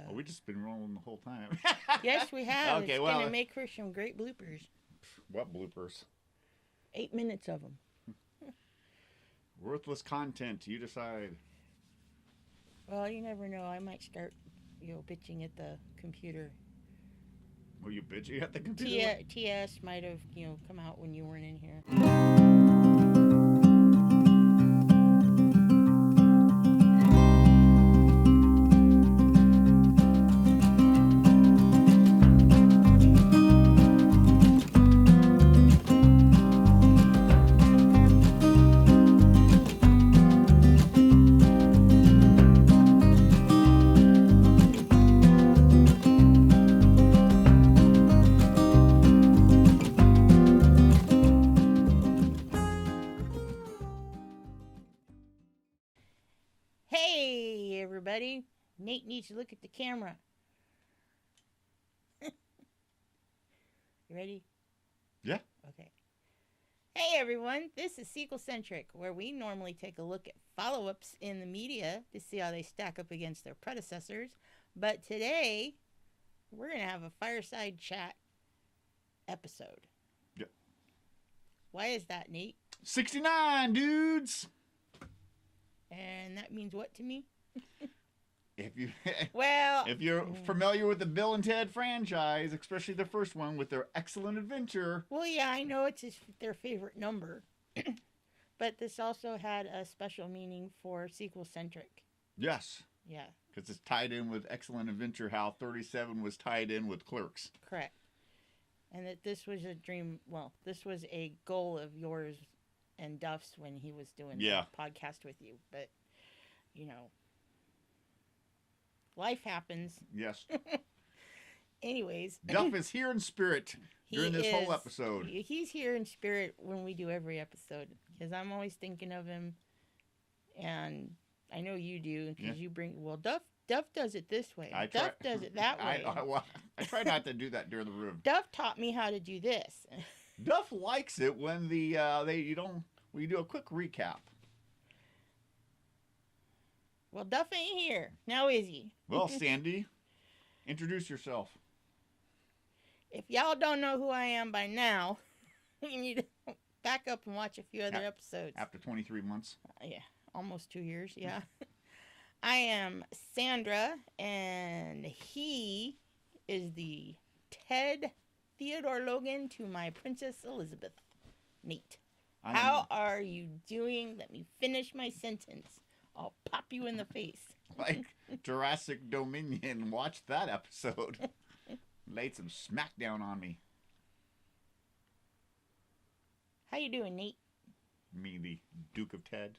Oh, we just been rolling the whole time. Yes, we have. Okay, It's well, going to make for some great bloopers. What bloopers? 8 minutes of them. Worthless content. You decide. Well, you never know. I might start, bitching at the computer. Were you bitching at the computer? TS might have, come out when you weren't in here. Hey, everybody. Nate needs to look at the camera. You ready? Yeah. Okay. Hey, everyone. This is SequelCentric, where we normally take a look at follow-ups in the media to see how they stack up against their predecessors. But today, we're going to have a Fireside chat episode. Yeah. Why is that, Nate? 69, dudes. And that means what to me? If you Well, if you're familiar with the Bill and Ted franchise, especially the first one with their excellent adventure. Well, yeah, I know it's their favorite number. But this also had a special meaning for SequelCentric. Yes. Yeah. Because it's tied in with Excellent Adventure, how 37 was tied in with Clerks. Correct. And that this was a dream, this was a goal of yours and Duff's when he was doing the podcast with you. But, life happens. Yes. Anyways. Duff is here in spirit during this whole episode. He's here in spirit when we do every episode. Because I'm always thinking of him. And I know you do. Because you bring, Duff does it this way. Duff does it that way. I try not to do that during the room. Duff taught me how to do this. Duff likes it when we do a quick recap. Well, Duff ain't here. Now is he? Well, Sandy, introduce yourself. If y'all don't know who I am by now, you need to back up and watch a few other episodes. After 23 months? Yeah, almost 2 years, yeah. I am Sandra, and he is the Ted Theodore Logan to my Princess Elizabeth. Nate. How are you doing? Let me finish my sentence. I'll pop you in the face. Like Jurassic Dominion. Watch that episode. Laid some smackdown on me. How you doing, Nate? Me, the Duke of Ted.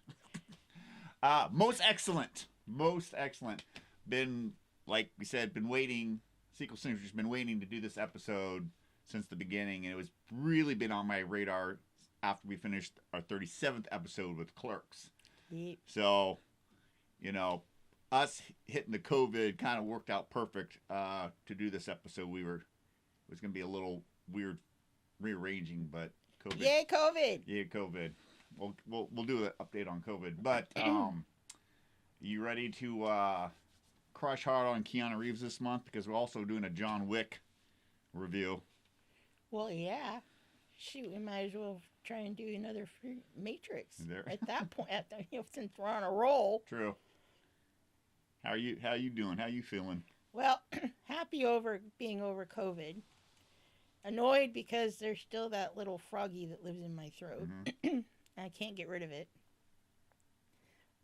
Most excellent. Most excellent. Been, like we said, been waiting. SequelCentric's been waiting to do this episode since the beginning, and it was really been on my radar after we finished our 37th episode with Clerks. Yep. So, us hitting the COVID kind of worked out perfect to do this episode. It was going to be a little weird rearranging, but COVID. Yay, COVID. Yeah, COVID. We'll do an update on COVID. But you ready to crush hard on Keanu Reeves this month? Because we're also doing a John Wick review. Well, yeah. Shoot, we might as well try and do another Matrix at that point. Since we're on a roll. True. How you doing? How you feeling? Well, happy being over COVID. Annoyed because there's still that little froggy that lives in my throat. Mm-hmm. I can't get rid of it.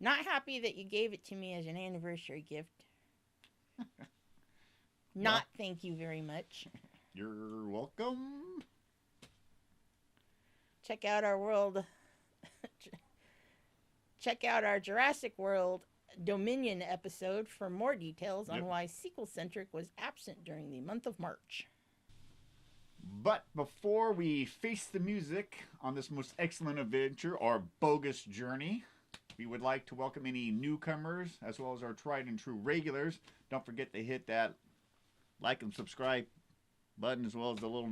Not happy that you gave it to me as an anniversary gift. Thank you very much. You're welcome. Check out our world. Check out our Jurassic World Dominion episode for more details on why SequelCentric was absent during the month of March. But before we face the music on this most excellent adventure, our bogus journey, we would like to welcome any newcomers as well as our tried and true regulars. Don't forget to hit that like and subscribe button as well as the little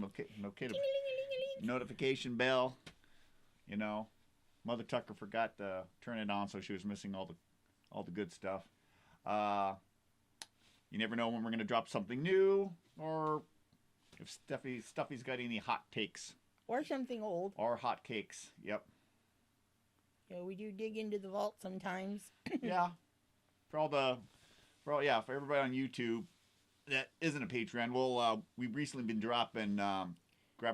notification bell. Mother Tucker forgot to turn it on, so she was missing all the good stuff. You never know when we're going to drop something new, or if Stuffy's got any hot takes. Or something old. Or hot cakes. Yep. You know, we do dig into the vault sometimes. Yeah. For everybody on YouTube that isn't a Patreon, we've recently been grabbing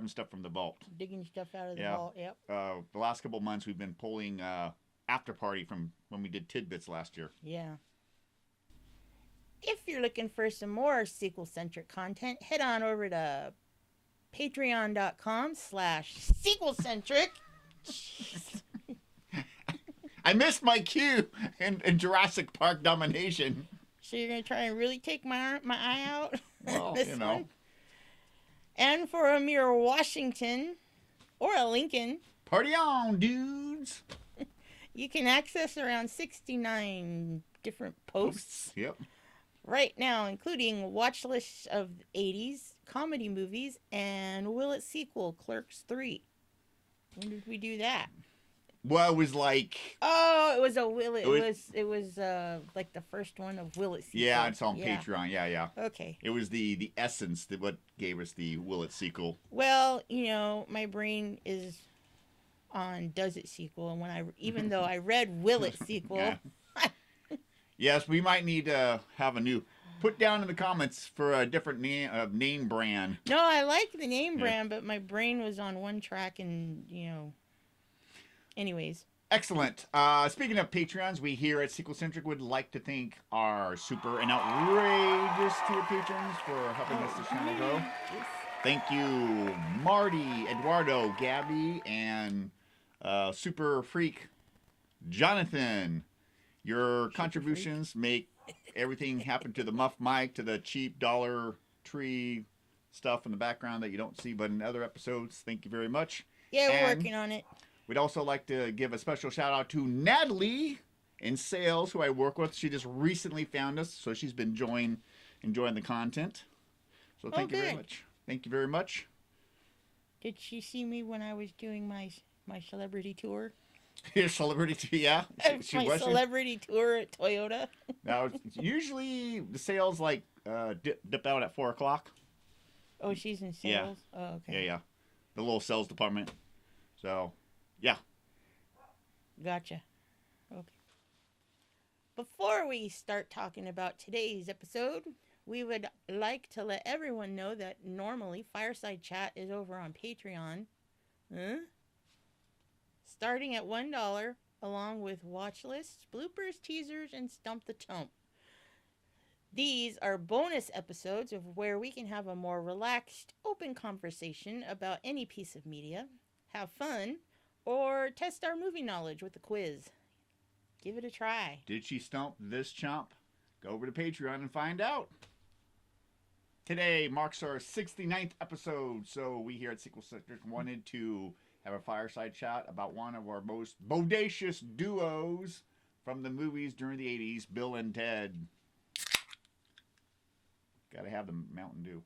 stuff from the vault. Digging stuff out of the vault, yep. The last couple of months we've been pulling after party from when we did Tidbits last year. Yeah. If you're looking for some more SequelCentric content, head on over to patreon.com/SequelCentric. I missed my cue in Jurassic Park Domination. So you're going to try and really take my eye out? Well, this you know. one? And for a mere Washington or a Lincoln. Party on, dudes. You can access around 69 different posts. Yep. Right now, including watch lists of 80s, comedy movies, and Will It sequel, Clerks 3. When did we do that? Well, it was like... Oh, it was a Will It. It was like the first one of Will It sequel. Yeah, it's on Patreon. Yeah. Okay. It was the essence that what gave us the Will It sequel. Well, you know, my brain is on Does It sequel, and even though I read Will It sequel... Yeah. Yes, we might need to have a new... Put down in the comments for a different name brand. No, I like the name brand, but my brain was on one track and, you know... Anyways. Excellent. Speaking of Patreons, we here at SequelCentric would like to thank our super and outrageous tier patrons for helping us this channel grow. Yes. Thank you, Marty, Eduardo, Gabby, and super freak Jonathan. Your contributions make everything happen, to the muff mic, to the cheap Dollar Tree stuff in the background that you don't see but in other episodes. Thank you very much. Yeah, we're working on it. We'd also like to give a special shout out to Natalie in sales, who I work with. She just recently found us, so she's been enjoying the content. So thank you very much. Thank you very much. Did she see me when I was doing my celebrity tour? Your celebrity tour, yeah. My celebrity tour at Toyota. Now, usually the sales dip out at 4:00. Oh, she's in sales? Yeah. Oh, okay. Yeah. The little sales department. So, yeah. Gotcha. Okay. Before we start talking about today's episode, we would like to let everyone know that normally Fireside Chat is over on Patreon. Starting at $1, along with watch lists, bloopers, teasers, and Stump the Tump. These are bonus episodes of where we can have a more relaxed, open conversation about any piece of media, have fun, or test our movie knowledge with a quiz. Give it a try. Did she stump this chump? Go over to Patreon and find out. Today marks our 69th episode, so we here at SequelCentric wanted to have a fireside chat about one of our most bodacious duos from the movies during the 80s, Bill and Ted. Gotta have the Mountain Dew.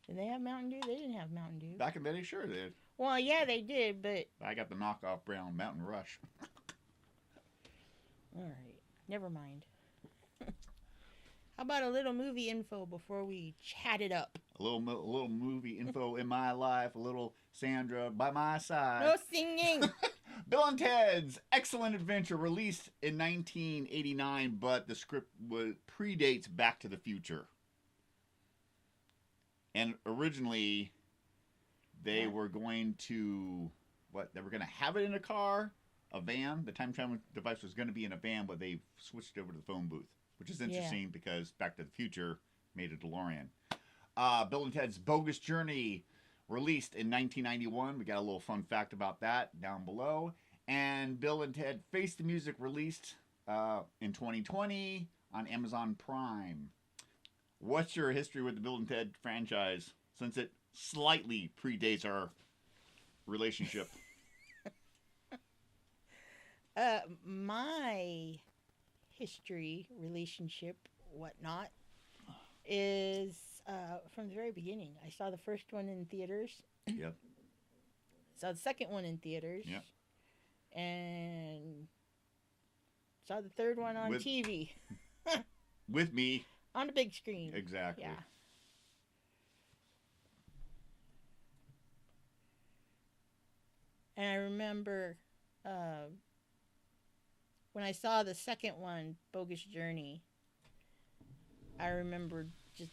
Did they have Mountain Dew? They didn't have Mountain Dew. Back in the day, sure they did. Well, yeah, they did, but... I got the knockoff brown Mountain Rush. All right. Never mind. How about a little movie info before we chat it up? A little movie info in my life. A little Sandra by my side. No singing! Bill and Ted's Excellent Adventure, released in 1989, but the script predates Back to the Future. And originally, they were going to, they were going to have it in a car, a van. The time travel device was going to be in a van, but they switched over to the phone booth, which is interesting because Back to the Future made a DeLorean. Bill and Ted's Bogus Journey, released in 1991. We got a little fun fact about that down below. And Bill and Ted Face the Music, released in 2020 on Amazon Prime. What's your history with the Bill and Ted franchise, since it slightly predates our relationship? My history, relationship, whatnot, is from the very beginning. I saw the first one in theaters. Yep. Saw the second one in theaters. Yep. And saw the third one on TV. with me on the big screen. Exactly. Yeah. And I remember when I saw the second one, Bogus Journey, I remember just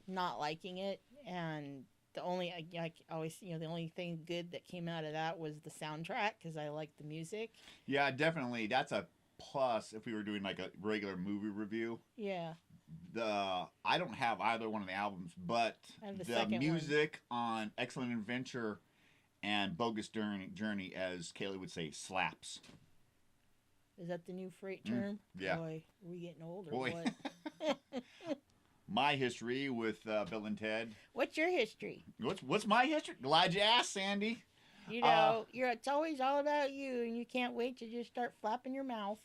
not liking it, and the only I always the only thing good that came out of that was the soundtrack because I liked the music. Yeah, definitely. That's a plus if we were doing like a regular movie review. Yeah. I don't have either one of the albums, but the music on Excellent Adventure and Bogus Journey, as Kaylee would say, slaps. Is that the new freight term? Yeah. Boy, are we getting old or what? My history with Bill and Ted. What's your history? What's my history? Glad you asked, Sandy. You know, it's always all about you, and you can't wait to just start flapping your mouth.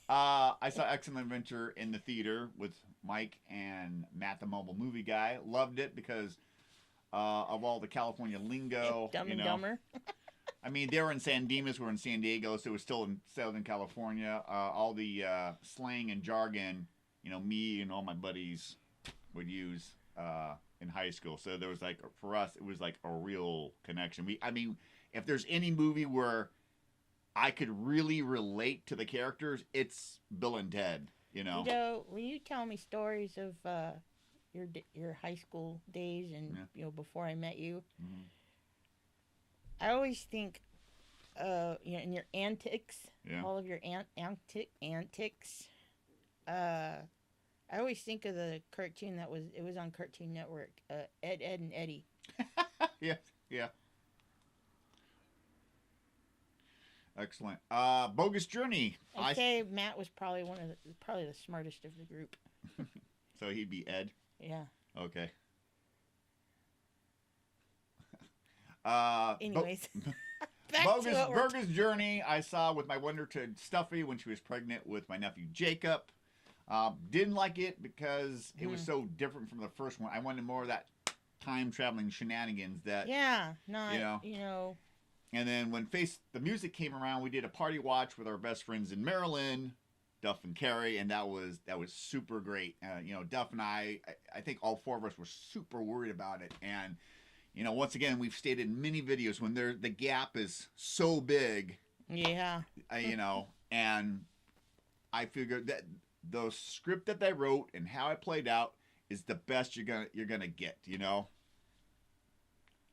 I saw Excellent Adventure in the theater with Mike and Matt, the mobile movie guy. Loved it because of all the California lingo. Dumb and Dumber. I mean, they were in San Dimas, we're in San Diego, so it was still in Southern California. All the slang and jargon, me and all my buddies would use in high school. So there was for us, it was like a real connection. If there's any movie where I could really relate to the characters, it's Bill and Ted. When you tell me stories of your high school days and before I met you, mm-hmm. I always think, in your antics, all of your antics. I always think of the cartoon it was on Cartoon Network, Ed, and Eddie. Yeah. Excellent. Bogus Journey. I'd say Matt was probably probably the smartest of the group. So he'd be Ed? Yeah. Okay. Anyways. Bogus Journey I saw with my Wonder Kid Stuffy when she was pregnant with my nephew Jacob. Didn't like it because it was so different from the first one. I wanted more of that time traveling shenanigans that And then when the Music came around, we did a party watch with our best friends in Maryland, Duff and Carrie, and that was super great. Duff and I think all four of us were super worried about it. And once again, we've stated in many videos when the gap is so big. Yeah. And I figured that the script that they wrote and how it played out is the best you're gonna get.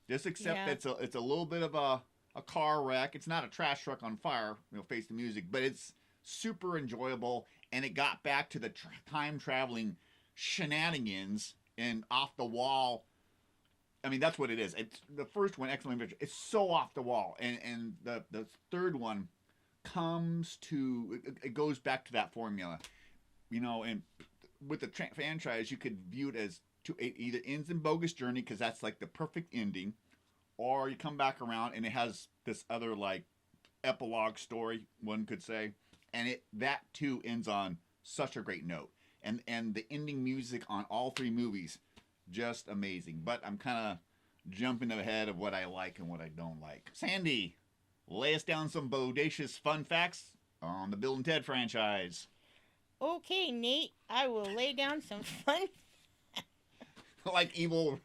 Just accept that it's a little bit of a car wreck. It's not a trash truck on fire. Face the music, but it's super enjoyable, and it got back to the time traveling shenanigans and off the wall. I mean, that's what it is. It's the first one, Excellent Adventure. It's so off the wall, and the third one it goes back to that formula, And with the franchise, you could view it as it either ends in Bogus Journey because that's like the perfect ending, or you come back around and it has this other epilogue story, one could say, and that too ends on such a great note, and the ending music on all three movies. Just amazing. But I'm kind of jumping ahead of what I like and what I don't like. Sandy, lay us down some bodacious fun facts on the Bill and Ted franchise. Okay, Nate, I will lay down some fun. like the evil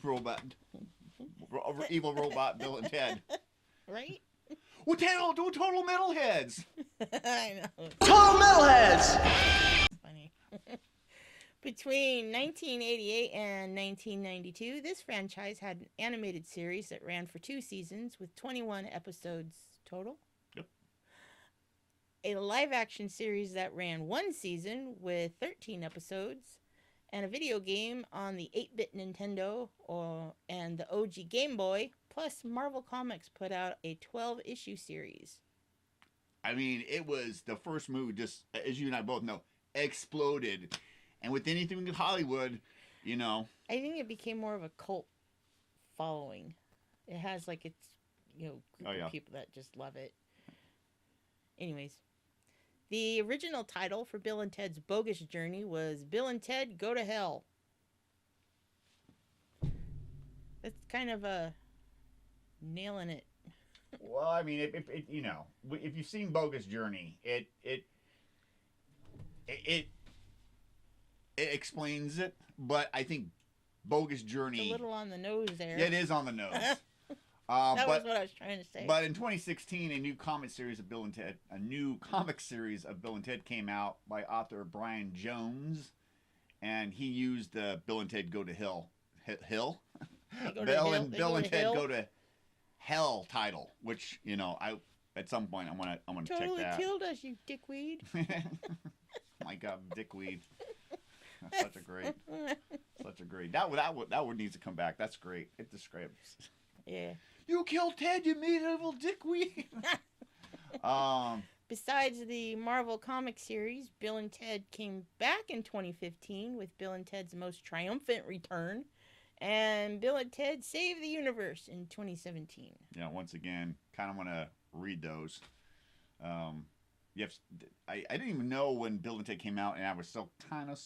robot Bill and Ted. Right? We're total metalheads. I know. Total metalheads. Funny. Between 1988 and 1992, this franchise had an animated series that ran for 2 seasons with 21 episodes total. Yep. A live-action series that ran 1 season with 13 episodes, and a video game on the 8-bit Nintendo and the OG Game Boy, plus Marvel Comics put out a 12-issue series. I mean, it was the first movie, just as you and I both know, exploded. And with anything in Hollywood, I think it became more of a cult following. It has its group of people that just love it. Anyways, the original title for Bill and Ted's Bogus Journey was Bill and Ted Go to Hell. That's kind of nailing it. Well, I mean, if you've seen Bogus Journey, it explains it, but I think Bogus Journey. It's a little on the nose there. Yeah, it is on the nose. That was what I was trying to say. But in 2016, a new comic series of Bill and Ted came out by author Brian Jones, and he used the Bill and Ted Go to Hill. Bill and Ted Go to Hell title, which at some point I'm gonna check that. Totally killed us, you dickweed. My God, dickweed. That's such a great. That one needs to come back. That's great. It describes. Yeah. You killed Ted, you medieval dickweed. Besides the Marvel comic series, Bill and Ted came back in 2015 with Bill and Ted's Most Triumphant Return, and Bill and Ted Save the Universe in 2017. Yeah, once again, kind of want to read those. I didn't even know when Bill and Ted came out, and I was so kind of,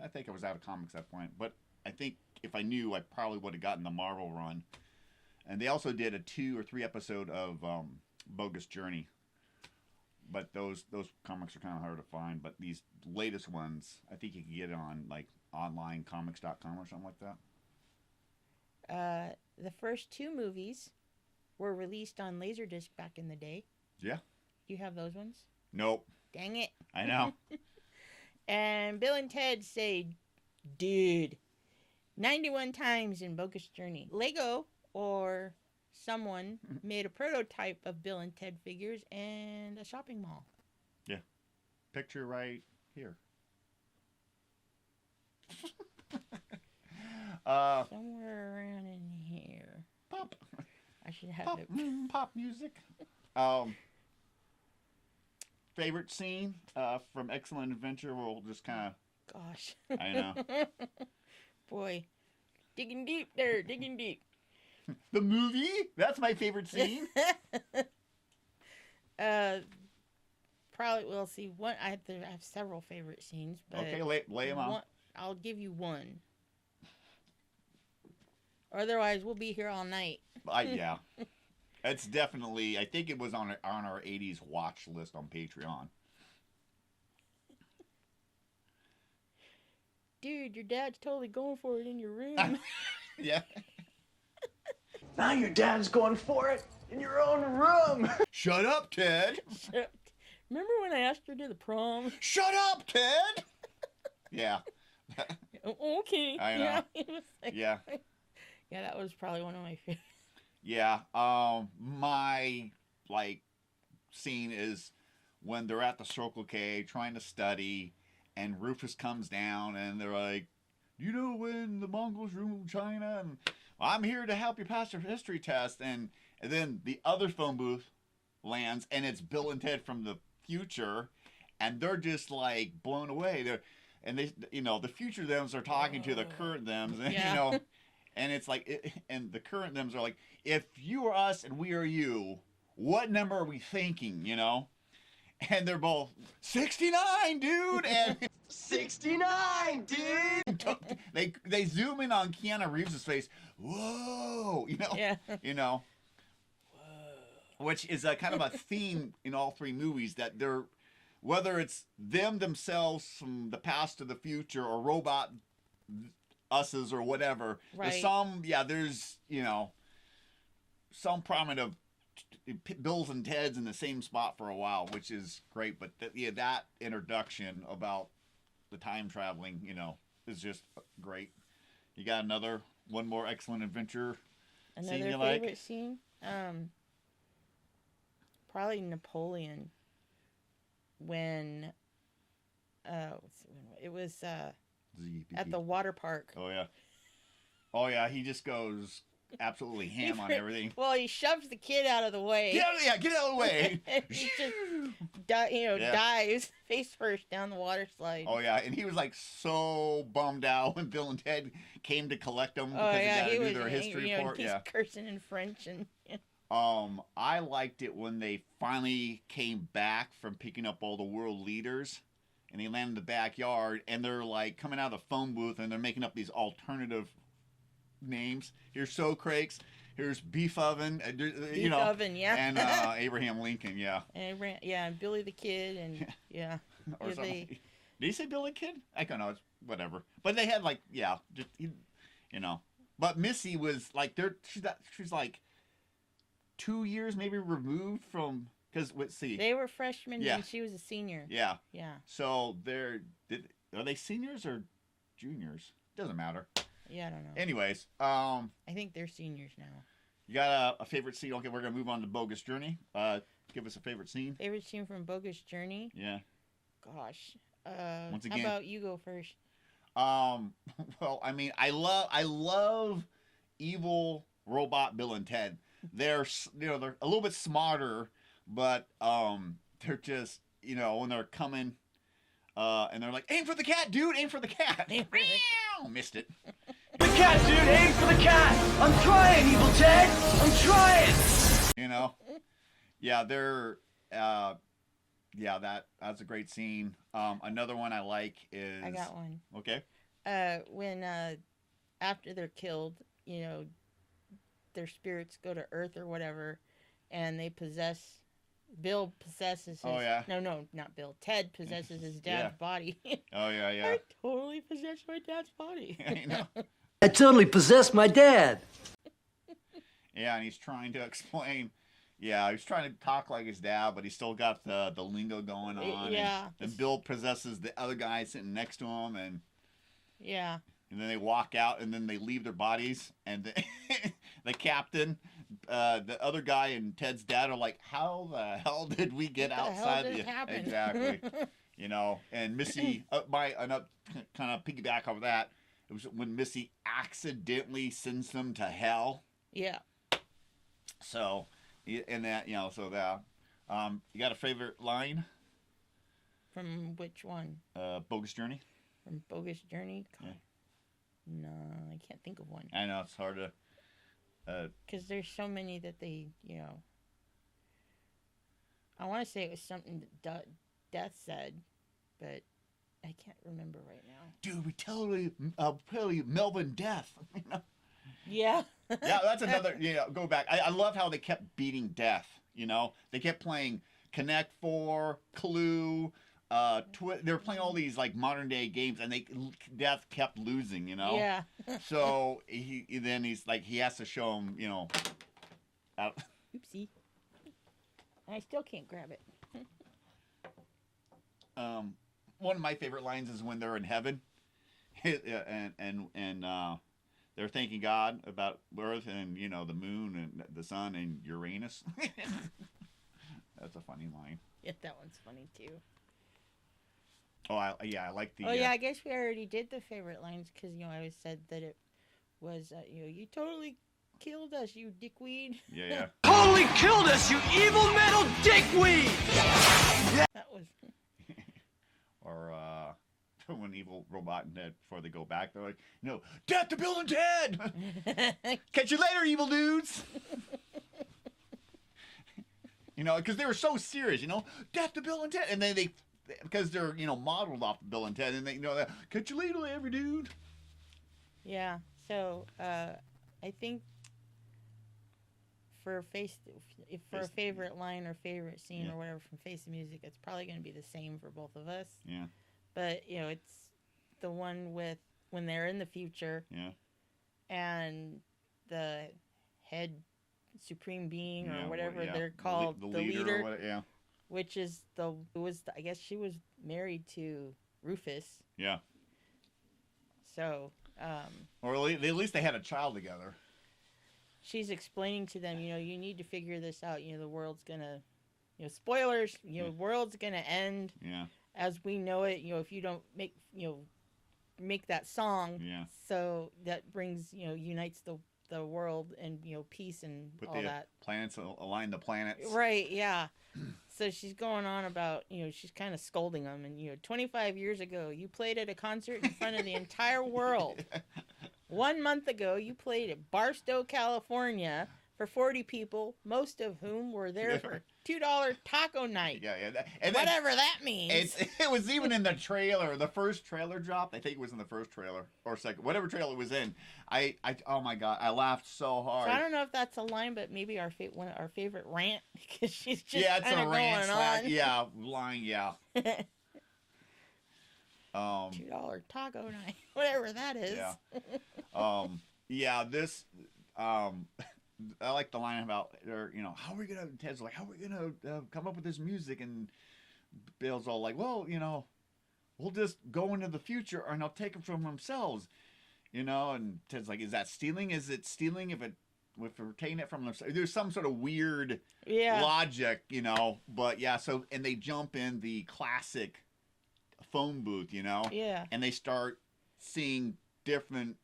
I think I was out of comics at that point, but I think if I knew, I probably would have gotten the Marvel run. And they also did a 2 or 3 episode of Bogus Journey. But those comics are kind of hard to find. But these latest ones, I think you can get it on like onlinecomics.com or something like that. The first 2 movies were released on Laserdisc back in the day. Yeah. Do you have those ones? Nope. Dang it. I know. And Bill and Ted say, dude, 91 times in Bogus Journey. Lego or someone made a prototype of Bill and Ted figures and a shopping mall. Yeah. Picture right here. Somewhere around in here. Pop. I should have it. Pop music. Favorite scene from Excellent Adventure? We'll just kind of... Gosh. I know. Boy. Digging deep there. Digging deep. The movie? That's my favorite scene. Probably, we'll see. One, I have several favorite scenes, but okay, lay them out. I'll give you one. Otherwise, we'll be here all night. Yeah, it's definitely. I think it was on our '80s watch list on Patreon. Dude, your dad's totally going for it in your room. Yeah. Now your dad's going for it in your own room. Shut up, Ted. Remember when I asked her to the prom? Shut up, Ted. Yeah. Okay. I know. Yeah, that was probably one of my favorites. Yeah. My scene is when they're at the Circle K trying to study, and Rufus comes down, and they're like, "You know when the Mongols ruled China?" And I'm here to help you pass your history test. And then the other phone booth lands, and it's Bill and Ted from the future, and they're just like blown away. The future thems are talking to the current thems, and, yeah. And it's like, and the current thems are like, if you are us and we are you, what number are we thinking? And they're both 69, dude, and 69, dude. They zoom in on Keanu Reeves' face. Whoa, Yeah. Whoa. Which is a kind of a theme in all 3 movies, that they're, whether it's them themselves from the past to the future or robot us's or whatever. Right. There's some prominent of Bills and Ted's in the same spot for a while, which is great. But that introduction about the time traveling, is just great. You got one more Excellent Adventure Another scene you favorite like? scene? Probably Napoleon. When it was at the water park. Oh yeah, he just goes absolutely ham on everything. Well, he shoves the kid out of the way. Get out of the way. He just dives face first down the water slide. Oh yeah, and he was like so bummed out when Bill and Ted came to collect him because they got to do their history report. He's cursing in French and. I liked it when they finally came back from picking up all the world leaders, and they landed in the backyard, and they're like coming out of the phone booth, and they're making up these alternative names. Here's Socrates, here's Beef Oven, Oven, yeah, and Abraham Lincoln, yeah, and Billy the Kid, and yeah, or something. Did he say Billy Kid? I don't know. It's whatever. But they had like, yeah, just you know. But Missy was like, she's like 2 years maybe removed from, because let's see. They were freshmen Yeah. and she was a senior. Yeah. Yeah. So are they seniors or juniors? Doesn't matter. Yeah, I don't know. Anyways, I think they're seniors now. you got a favorite scene? Okay, we're gonna move on to Bogus Journey. Give us a favorite scene. Favorite scene from Bogus Journey? Yeah. Gosh. Once How again, about you go first? well, I mean, I love evil robot Bill and Ted. They're they're a little bit smarter, but they're just when they're coming, and they're like, aim for the cat, dude, aim for the cat. Missed it. The cat, dude, aim for the cat! I'm trying, Evil Ted! I'm trying! Yeah, they're that's a great scene. Another one I like is I got one. Okay. When after they're killed, their spirits go to Earth or whatever, and they possess. Bill possesses his. Oh, yeah. No, not Bill. Ted possesses his dad's body. Oh yeah. I totally possessed my dad's body. I know. I totally possessed my dad. Yeah, and he's trying to explain. Yeah, he's trying to talk like his dad, but he's still got the lingo going on. Yeah. And Bill possesses the other guy sitting next to him, and Yeah. and then they walk out, and then they leave their bodies, and the captain, the other guy, and Ted's dad are like, "How the hell did we get What the hell outside?" just happened? Exactly. And Missy, kind of piggyback off of that. It was when Missy accidentally sends them to hell. Yeah. So, and that, you got a favorite line? From which one? Bogus Journey? From Bogus Journey? God. Yeah. No, I can't think of one. I know, it's hard to... Because there's so many that they, I want to say it was something that Death said, but I can't remember right now. Dude, we totally Melvin Death. Yeah. Yeah, that's another, go back. I love how they kept beating Death, They kept playing Connect 4, Clue, they were playing all these, like, modern-day games, and Death kept losing, Yeah. So, he's like, he has to show him, Oopsie. I still can't grab it. One of my favorite lines is when they're in heaven, and they're thanking God about Earth and the moon and the sun and Uranus. That's a funny line. Yeah, that one's funny too. Oh, I like the. Oh yeah, I guess we already did the favorite lines because I always said that it was you totally killed us, you dickweed. Yeah. Totally killed us, you evil metal dickweed! That was. Or when evil robot and Ted, before they go back, they're like, death to Bill and Ted! Catch you later, evil dudes! Because they were so serious, death to Bill and Ted! And then because they're, modeled off of Bill and Ted, and they, catch you later, every dude! Yeah, so, I think for a favorite line or favorite scene or whatever from Face the Music, it's probably going to be the same for both of us. Yeah. But, it's the one with when they're in the future. Yeah. And the head supreme being or Yeah, whatever yeah. they're called, the leader, or whatever, yeah. which is I guess she was married to Rufus. Yeah. So, or at least they had a child together. She's explaining to them, you need to figure this out. The world's gonna, spoilers. World's gonna end. Yeah. As we know it. If you don't make that song. Yeah. So that brings, unites the world and peace and Put all the that. planets, align the planets. Right. Yeah. So she's going on about, she's kind of scolding them. And, 25 years ago, you played at a concert in front of the entire world. 1 month ago, you played at Barstow, California for 40 people, most of whom were there for $2 taco night. Yeah. And whatever that means. It was even in the trailer, the first trailer dropped. I think it was in the first trailer or second, whatever trailer it was in. Oh my God, I laughed so hard. So I don't know if that's a line, but maybe our favorite rant because she's just it's kind a of rant going on. Yeah, line, yeah. $2 taco night, whatever that is. Yeah. This, I like the line about, or how are we gonna? Ted's like, how are we gonna come up with this music? And Bill's all like, well, we'll just go into the future, and I'll take them from themselves, And Ted's like, is that stealing? Is it stealing if we're taking it from themselves? There's some sort of weird logic, But yeah, so and they jump in the classic phone booth, Yeah. and they start seeing different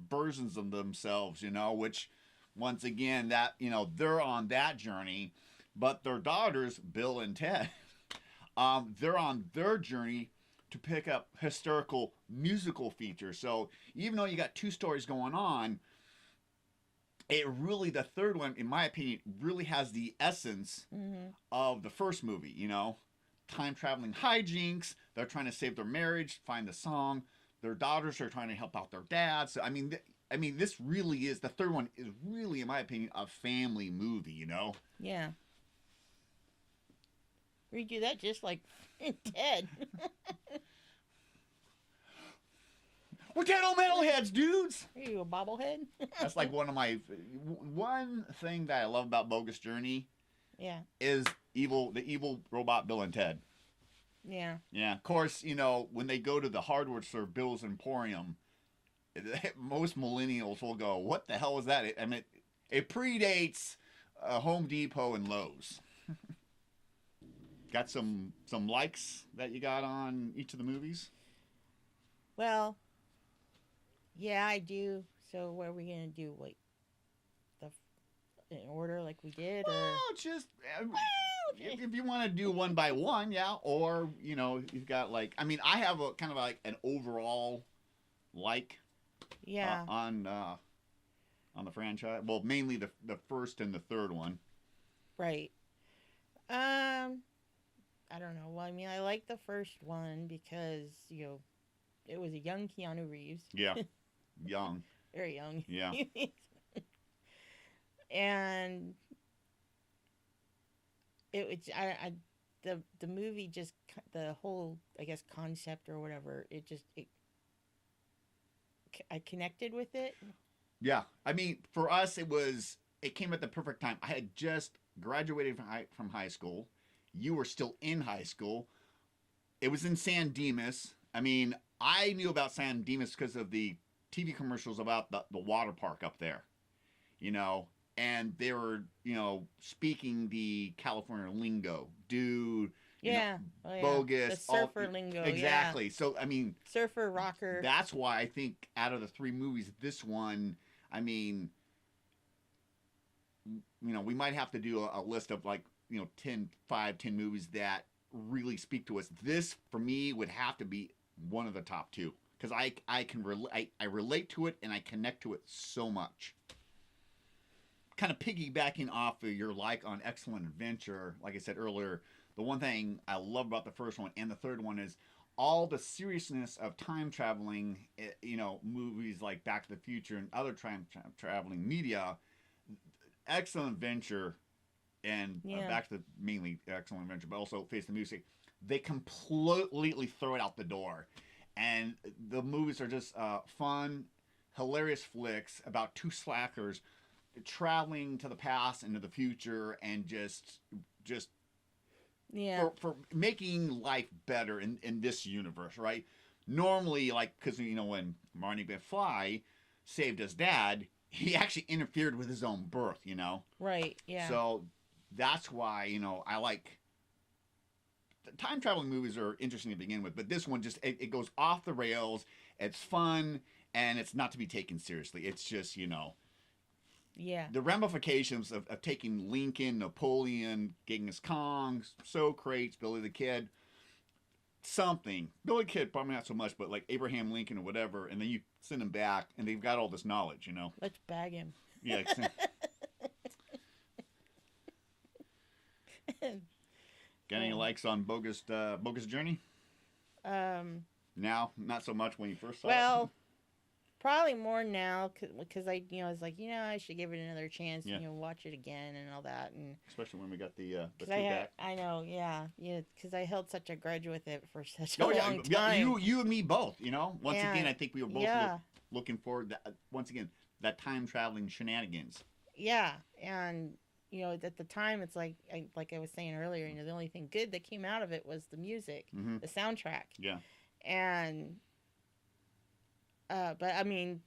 versions of themselves, which once again that they're on that journey, but their daughters, Bill and Ted, they're on their journey to pick up historical musical features. So even though you got two stories going on, the third one, in my opinion, really has the essence of the first movie, time traveling hijinks. They're trying to save their marriage, find the song. Their daughters are trying to help out their dad. So this really is, the third one is really, in my opinion, a family movie. Yeah. We do that just like Ted. We're dead old metalheads, dudes. Are you a bobblehead? That's like one thing that I love about Bogus Journey. Yeah. Is the evil robot Bill and Ted. Yeah. Yeah. Of course, when they go to the hardware store, Bill's Emporium, most millennials will go, "What the hell is that?" It predates Home Depot and Lowe's. Got some likes that you got on each of the movies? Well, yeah, I do. So what are we gonna do? Like in order, like we did, or just if you want to do one by one, yeah. Or you've got like, I have a kind of like an overall yeah on the franchise. Well, mainly the first and the third one. Right. I don't know. Well, I like the first one because it was a young Keanu Reeves. Yeah, young. Very young. Yeah. And it was the movie, just the whole, I guess, concept or whatever, I connected with it. Yeah, for us it came at the perfect time. I had just graduated from high school. You were still in high school. It was in San Dimas. I knew about San Dimas because of the TV commercials about the water park up there, and they were, speaking the California lingo, dude. Yeah. Bogus. The surfer lingo. Exactly. Yeah. So, surfer, rocker. That's why I think out of the three movies, this one, we might have to do a list of 10 movies that really speak to us. This, for me, would have to be one of the top two. Because I can relate to it and I connect to it so much. Kind of piggybacking off of your on Excellent Adventure, like I said earlier, the one thing I love about the first one and the third one is all the seriousness of time traveling, movies like Back to the Future and other time traveling media. Excellent Adventure and back to mainly Excellent Adventure, but also Face the Music, they completely throw it out the door. And the movies are just fun, hilarious flicks about two slackers traveling to the past and to the future, and just for making life better in this universe, right? Normally, because when Marty McFly saved his dad, he actually interfered with his own birth, Right. Yeah. So that's why I like. Time traveling movies are interesting to begin with, but this one just it goes off the rails. It's fun and it's not to be taken seriously. It's just the ramifications of taking Lincoln, Napoleon, Genghis Khan, Socrates, Billy the Kid, something. Billy the Kid probably not so much, but like Abraham Lincoln or whatever, and then you send him back and they've got all this knowledge. Let's bag him. Yeah. Got any likes on Bogus Journey? Now, not so much when you first saw it. Probably more now, because I was like, I should give it another chance, Yeah. watch it again and all that, and Especially when we got the because two back. I know, yeah, because I held such a grudge with it for such a Oh yeah, long yeah, time. you and me both. Once And, again, I think we were both yeah, looking forward to, once again, that time traveling shenanigans. yeah, and at the time, it's like I was saying earlier, the only thing good that came out of it was the music, Mm-hmm. the soundtrack, Yeah. and but I mean,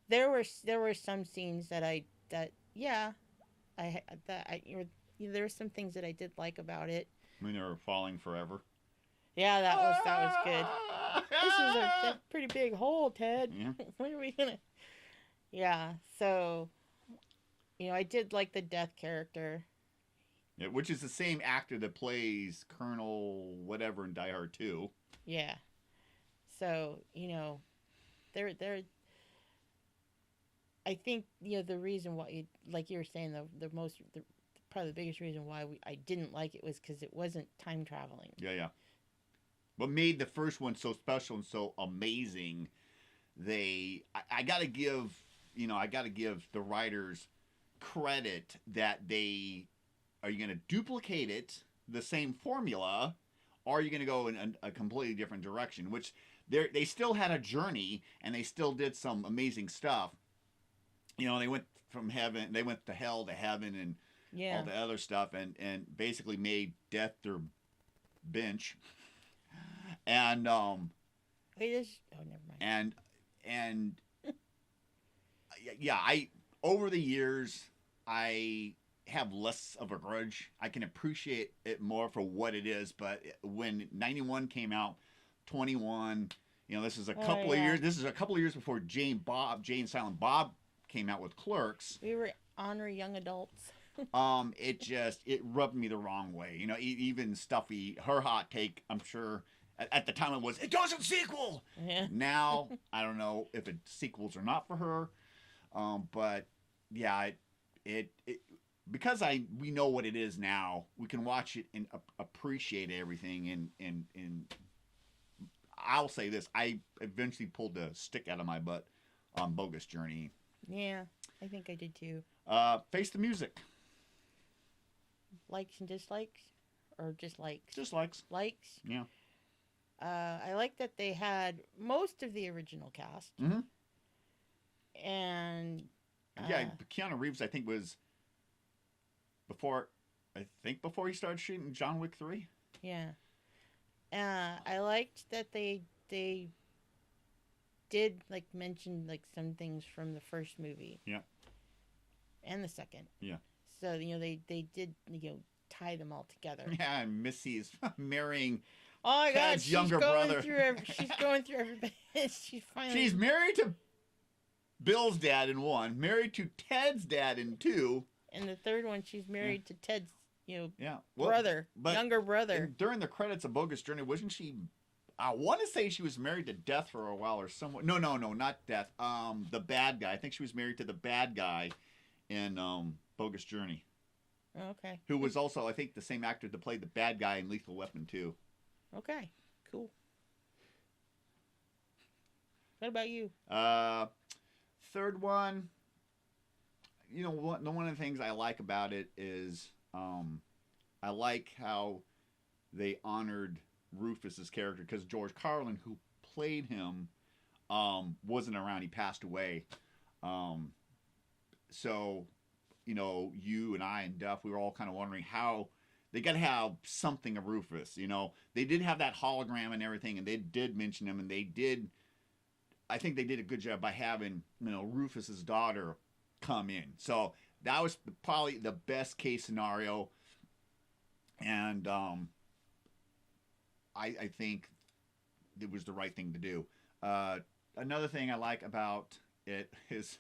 there were some scenes that yeah, there were some things that I did like about it. When they were falling forever. Yeah, that was good. This is a pretty big hole, Ted. Yeah. When are we gonna? Yeah, so I did like the death character. Yeah, which is the same actor that plays Colonel whatever in Die Hard 2. Yeah, so they're I think the reason why, like you were saying, probably the biggest reason why I didn't like it was because it wasn't time traveling. Yeah, yeah. What made the first one so special and so amazing, I gotta give the writers credit that are you gonna duplicate it, the same formula, or are you gonna go in a completely different direction? Which they still had a journey and they still did some amazing stuff. They went from heaven, they went to hell to heaven and all the other stuff, and basically made death their bench. And Never mind. and yeah, over the years I have less of a grudge. I can appreciate it more for what it is. But when 91 came out, 21, this is a couple of years. This is a couple of years before Jay and Silent Bob came out with Clerks. We were honor young adults. It rubbed me the wrong way. Even Stuffy, her hot take, I'm sure at the time it doesn't sequel. Yeah. Now I don't know if it sequels or not for her, but yeah, it because we know what it is now. We can watch it and appreciate everything. And I'll say this: I eventually pulled the stick out of my butt on Bogus Journey. Yeah, I think I did too. Face the music. Likes and dislikes, or just likes? Dislikes. Likes. Yeah. I like that they had most of the original cast. Mm-hmm. And yeah, Keanu Reeves, I think, was before he started shooting John Wick 3. Yeah. I liked that they did mention some things from the first movie. Yeah. And the second. Yeah. So they did tie them all together. Yeah, and Missy is marrying. Oh my God, Ted's younger brother. She's going through everybody. She's married to Bill's dad in 1, married to Ted's dad in 2. And the third one, she's married to Ted's, well, brother, younger brother. During the credits of Bogus Journey, wasn't she? I want to say she was married to Death for a while or someone. No, not Death. The bad guy. I think she was married to the bad guy in Bogus Journey. Oh, okay. Who was also, I think, the same actor that played the bad guy in Lethal Weapon 2. Okay, cool. What about you? Third one, one of the things I like about it is I like how they honored Rufus's character, because George Carlin, who played him, wasn't around. He passed away. So, you and I and Duff, we were all kind of wondering how they got to have something of Rufus. They did have that hologram and everything, and they did mention him, and I think they did a good job by having, Rufus's daughter come in. So that was probably the best case scenario. And I think it was the right thing to do. Another thing I like about it is,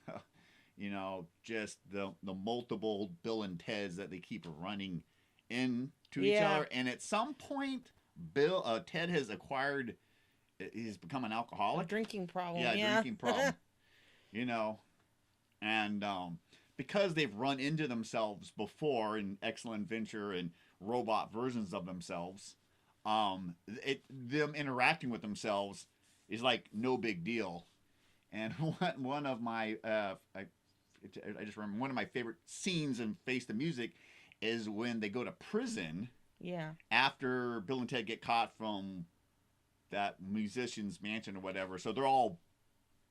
just the multiple Bill and Teds that they keep running into each other. And at some point, Ted has acquired, he's become an alcoholic. A drinking problem. Yeah, drinking problem. And because they've run into themselves before in Excellent Adventure and robot versions of themselves, them interacting with themselves is like no big deal. And one of my I just remember one of my favorite scenes in Face the Music is when they go to prison. Yeah. After Bill and Ted get caught from that musician's mansion or whatever, so they're all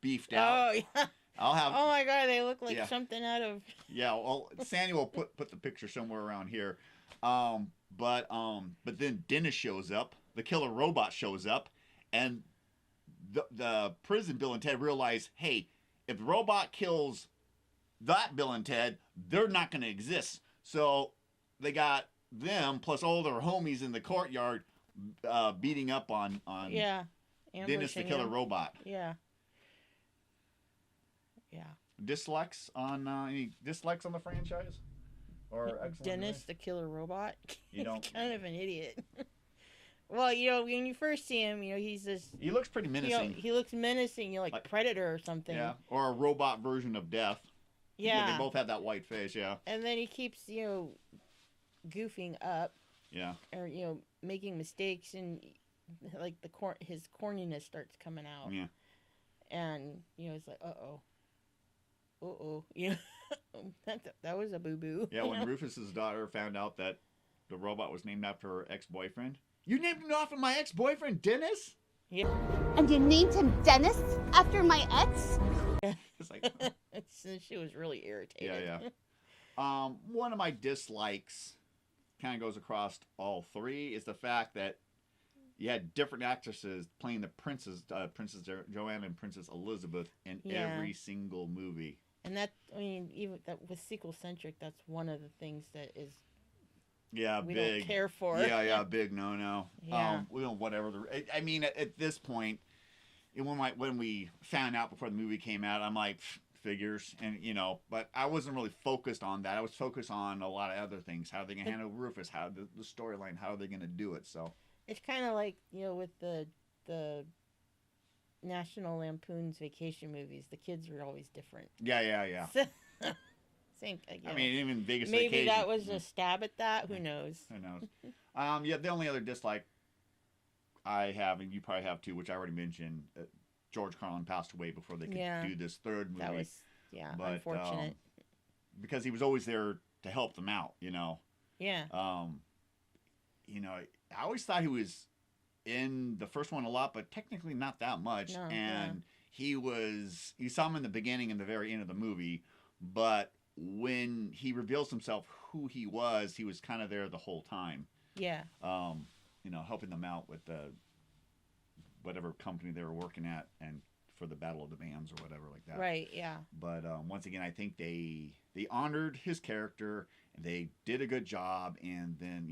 beefed out. Oh yeah. I'll have. Oh my God, they look like something out of. Yeah, well, Sandy will put the picture somewhere around here. But then Dennis shows up. The killer robot shows up, and the prison Bill and Ted realize, hey, if the robot kills that Bill and Ted, they're not going to exist. So they got them plus all their homies in the courtyard beating up on Dennis the killer robot. Yeah. Yeah. Dislikes on any dislikes on the franchise? Or Dennis the killer robot? You don't. He's kind of an idiot. Well, when you first see him, he's this. He looks pretty menacing. He looks menacing, like Predator or something. Yeah, or a robot version of Death. Yeah. They both have that white face, yeah. And then he keeps, goofing up. Yeah. Or, making mistakes, and like his corniness starts coming out. Yeah. And, it's like, uh-oh. That was a boo-boo. Yeah, when Rufus's daughter found out that the robot was named after her ex-boyfriend. You named him after my ex-boyfriend, Dennis? Yeah. And you named him Dennis after my ex? It's like... She was really irritated. Yeah. One of my dislikes kind of goes across all three is the fact that you had different actresses playing the Princess Joanne and Princess Elizabeth in every single movie. And even that with SequelCentric, that's one of the things that is. Yeah, we big. don't care for. Yeah, big no. Yeah. Whatever. I mean, at this point, when we found out before the movie came out, I'm like, figures, and but I wasn't really focused on that. I was focused on a lot of other things. How are they gonna handle Rufus? How the storyline? How are they gonna do it? So. It's kind of like with the National Lampoon's Vacation movies, the kids were always different. Yeah. Same. I mean, even Vegas maybe Vacation. That was a stab at that. Who knows? Yeah, the only other dislike I have, and you probably have too, which I already mentioned, George Carlin passed away before they could do this third movie. That was unfortunate. Because he was always there to help them out. Yeah. I always thought he was in the first one a lot, but technically not that much. No, and you saw him in the beginning and the very end of the movie, but when he reveals himself who he was kind of there the whole time. Yeah. Helping them out with whatever company they were working at and for the Battle of the Bands or whatever like that. Right, yeah. But once again, I think they honored his character and they did a good job, and then,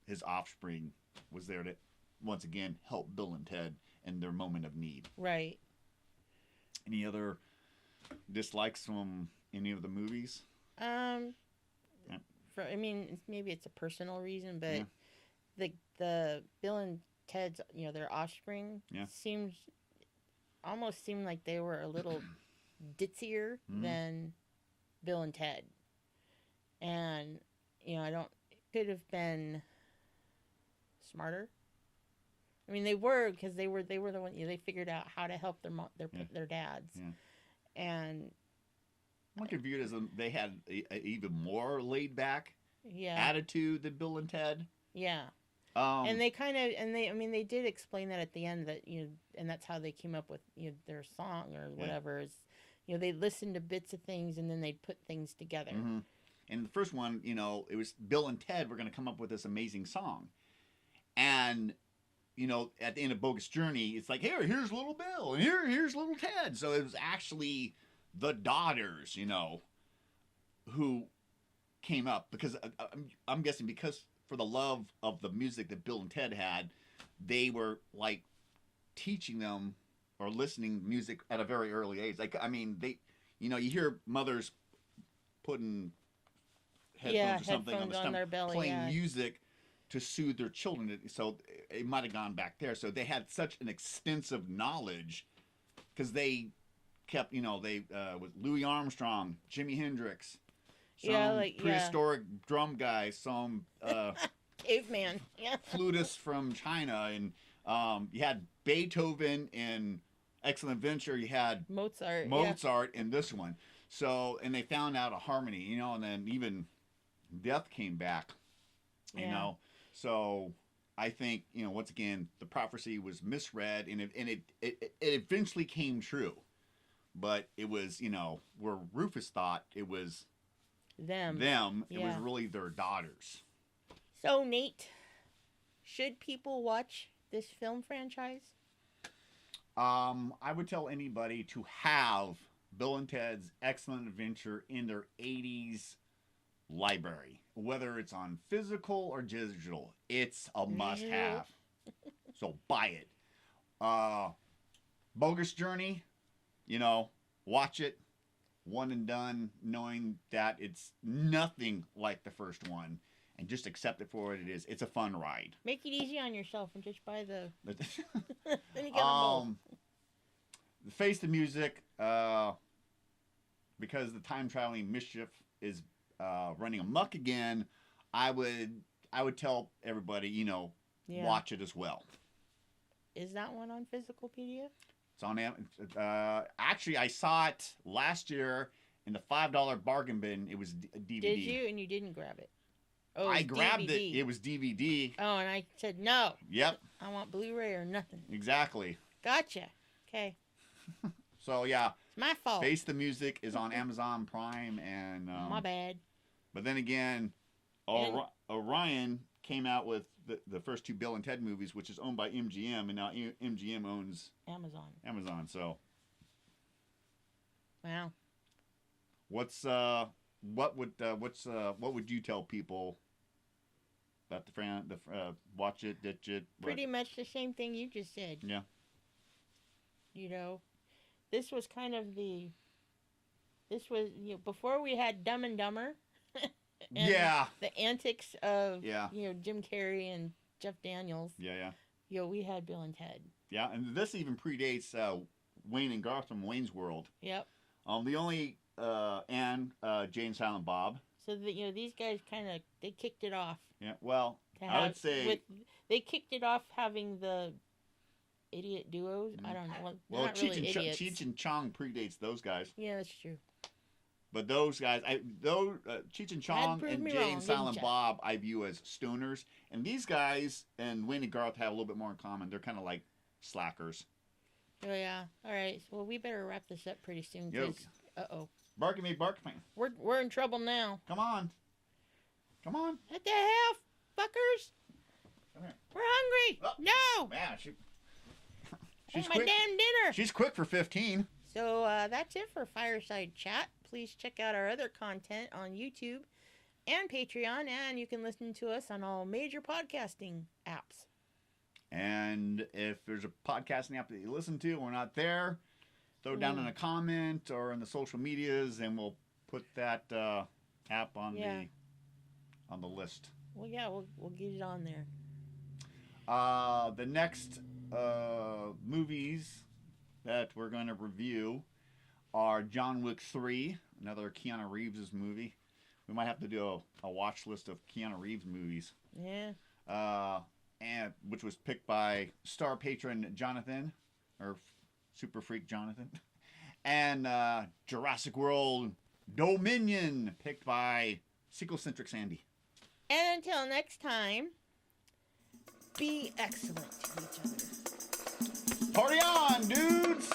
his offspring was there to, once again, help Bill and Ted in their moment of need. Right. Any other dislikes from any of the movies? Maybe it's a personal reason, but the Bill and Ted's, their offspring almost seemed like they were a little ditzier than Bill and Ted. And, could have been smarter. I mean, they were, because they were the one, they figured out how to help their dads. Yeah. And one could view it as they had a even more laid back attitude than Bill and Ted. Yeah. And they did explain that at the end, that and that's how they came up with their song or whatever. Is they listened to bits of things and then they'd put things together. Mm-hmm. And the first one, it was Bill and Ted were going to come up with this amazing song, and at the end of Bogus Journey, it's like, here's little Bill and here's little Ted. So it was actually the daughters, who came up, because I'm guessing because for the love of the music that Bill and Ted had, they were like teaching them or listening to music at a very early age. Like, they, you hear mothers putting headphones or something on the stomach, their belly, playing music to soothe their children. So it might have gone back there. So they had such an extensive knowledge, because they kept, with Louis Armstrong, Jimi Hendrix, some prehistoric drum guy, some caveman, flutist from China, and you had Beethoven in Excellent Adventure, you had Mozart in this one. So, and they found out a harmony, you know, and then even Death came back, you know. So I think, you know, once again, the prophecy was misread, and it eventually came true. But it was, you know, where Rufus thought it was them. It was really their daughters. So, Nate, should people watch this film franchise? I would tell anybody to have Bill and Ted's Excellent Adventure in their 80s library. Whether it's on physical or digital, it's a must-have. So buy it. Bogus Journey, you know, watch it. One and done, knowing that it's nothing like the first one. And just accept it for what it is. It's a fun ride. Make it easy on yourself and just buy the... Then you get them both. Face the Music, because the time-traveling mischief is running amok again, I would tell everybody, you know, watch it as well. Is that one on Physicalpedia? It's on actually, I saw it last year in the $5 bargain bin. It was a DVD. Did you? And you didn't grab it? Oh, I grabbed it. It was DVD. Oh, and I said no. Yep. I want Blu-ray or nothing. Exactly. Gotcha. Okay. So, yeah. It's my fault. Face the Music is on Amazon Prime. And my bad. But then again, Orion came out with the first two Bill and Ted movies, which is owned by MGM, and now MGM owns Amazon. So, wow. What would you tell people about watch it, ditch it? Pretty much the same thing you just said. Yeah. You know, this was kind of before we had Dumb and Dumber. And the antics of Jim Carrey and Jeff Daniels. We had Bill and Ted. Yeah, and this even predates Wayne and Garth from Wayne's World. Yep. The only and Jane Silent Bob. So these guys they kicked it off. Yeah. Well, I would say they kicked it off having the idiot duos. I don't know. Well, not really idiots. Cheech and Chong predates those guys. Yeah, that's true. But those guys, Cheech and Chong and Jane Silent Bob, I view as stoners. And these guys and Wayne and Garth have a little bit more in common. They're kind of like slackers. Oh, yeah. All right. Well, we better wrap this up pretty soon. Uh-oh. Bark at me, bark at me. We're in trouble now. Come on. Come on. What the hell, fuckers? Come here. We're hungry. Oh. No. Man, she's my damn dinner. She's quick for 15. So that's it for Fireside Chat. Please check out our other content on YouTube and Patreon, and you can listen to us on all major podcasting apps. And if there's a podcasting app that you listen to and we're not there, throw down in a comment or in the social medias, and we'll put that app on the list. Well, yeah, we'll get it on there. The next movies that we're going to review are John Wick 3, another Keanu Reeves' movie. We might have to do a watch list of Keanu Reeves movies. Yeah. And which was picked by star patron Jonathan, or Super Freak Jonathan. And Jurassic World Dominion, picked by SequelCentric Sandy. And until next time, be excellent to each other. Party on, dudes!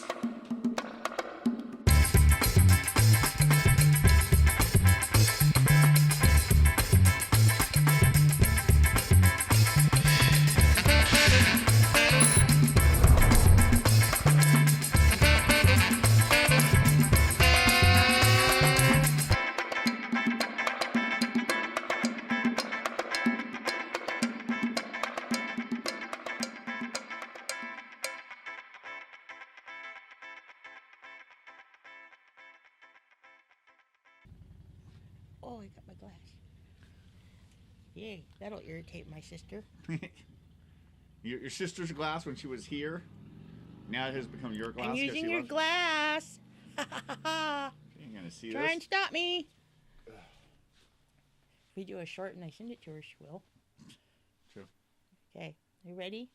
Oh, I got my glass. Yay, that'll irritate my sister. Your sister's glass when she was here, now it has become your glass. I'm using your glass. You ain't gonna see Try this. and stop me. If we do a short and I send it to her, she will. True. Okay, you ready?